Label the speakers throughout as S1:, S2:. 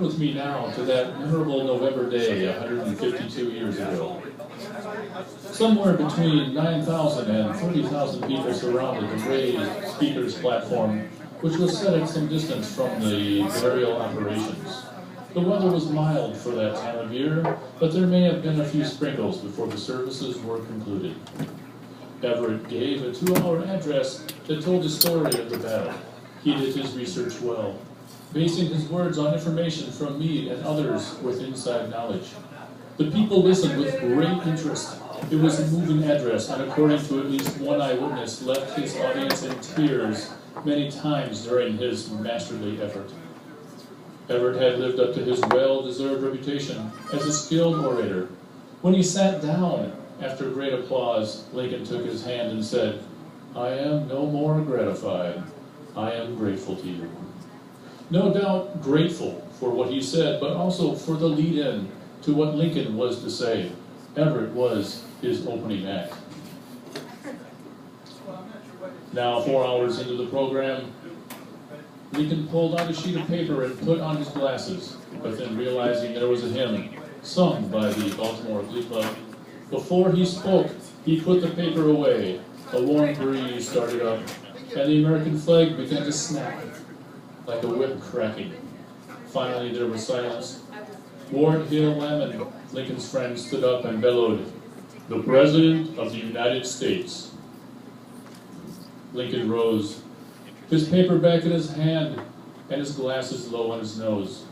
S1: with me now to that memorable November day 152 years ago. Somewhere between 9,000 and 30,000 people surrounded the raised speaker's platform, which was set at some distance from the burial operations. The weather was mild for that time of year, but there may have been a few sprinkles before the services were concluded. Everett gave a 2-hour address that told the story of the battle. He did his research well, basing his words on information from me and others with inside knowledge. The people listened with great interest. It was a moving address, and according to at least one eyewitness, left his audience in tears many times during his masterly effort. Everett had lived up to his well-deserved reputation as a skilled orator. When he sat down, after great applause, Lincoln took his hand and said, "I am no more gratified. I am grateful to you." No doubt grateful for what he said, but also for the lead-in to what Lincoln was to say. Everett was his opening act. Now, 4 hours into the program, Lincoln pulled out a sheet of paper and put on his glasses, but then realizing there was a hymn sung by the Baltimore Glee Club, before he spoke, he put the paper away. A warm breeze started up, and the American flag began to snap like a whip cracking. Finally, there was silence. Ward Hill Lamon, Lincoln's friend, stood up and bellowed, "The President of the United States." Lincoln rose, his paper back in his hand and his glasses low on his nose.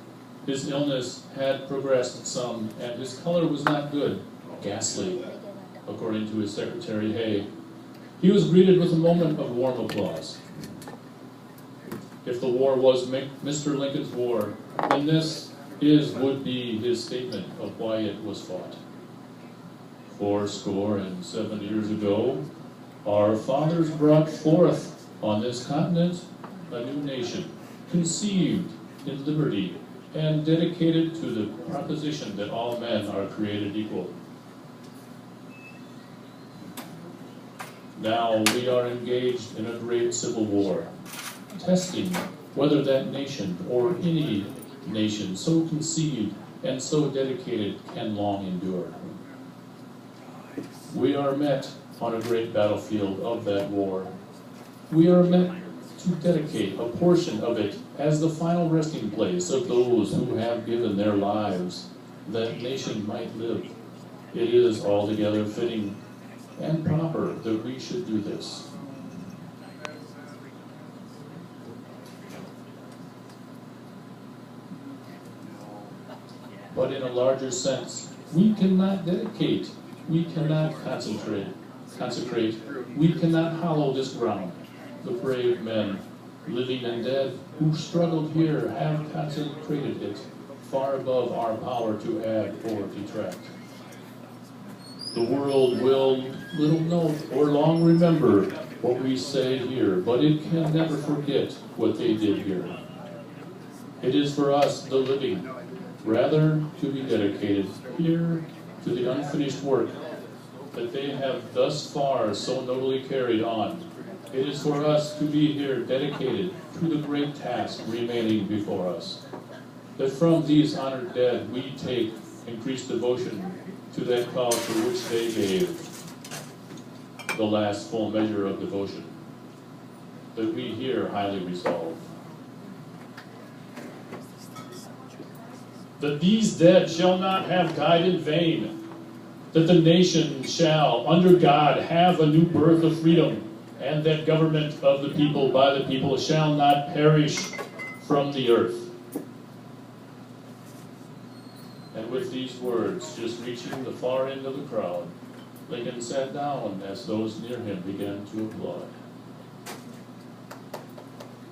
S1: His illness had progressed some, and his color was not good, ghastly, according to his secretary Hay. He was greeted with a moment of warm applause. If the war was Mr. Lincoln's war, then this would be his statement of why it was fought. 70 years ago, our fathers brought forth on this continent a new nation, conceived in liberty and dedicated to the proposition that all men are created equal. Now we are engaged in a great civil war, testing whether that nation or any nation so conceived and so dedicated can long endure. We are met on a great battlefield of that war. We are meant to dedicate a portion of it as the final resting place of those who have given their lives that nation might live. It is altogether fitting and proper that we should do this. But in a larger sense, we cannot dedicate, we cannot consecrate, we cannot hallow this ground. The brave men, living and dead, who struggled here have consecrated it far above our power to add or detract. The world will little note or long remember what we say here, but it can never forget what they did here. It is for us, the living, rather to be dedicated here to the unfinished work that they have thus far so nobly carried on. It is for us to be here dedicated to the great task remaining before us, that from these honored dead we take increased devotion to that cause for which they gave the last full measure of devotion, that we here highly resolve. That these dead shall not have died in vain, that the nation shall, under God, have a new birth of freedom, and that government of the people by the people shall not perish from the earth. And with these words, just reaching the far end of the crowd, Lincoln sat down as those near him began to applaud.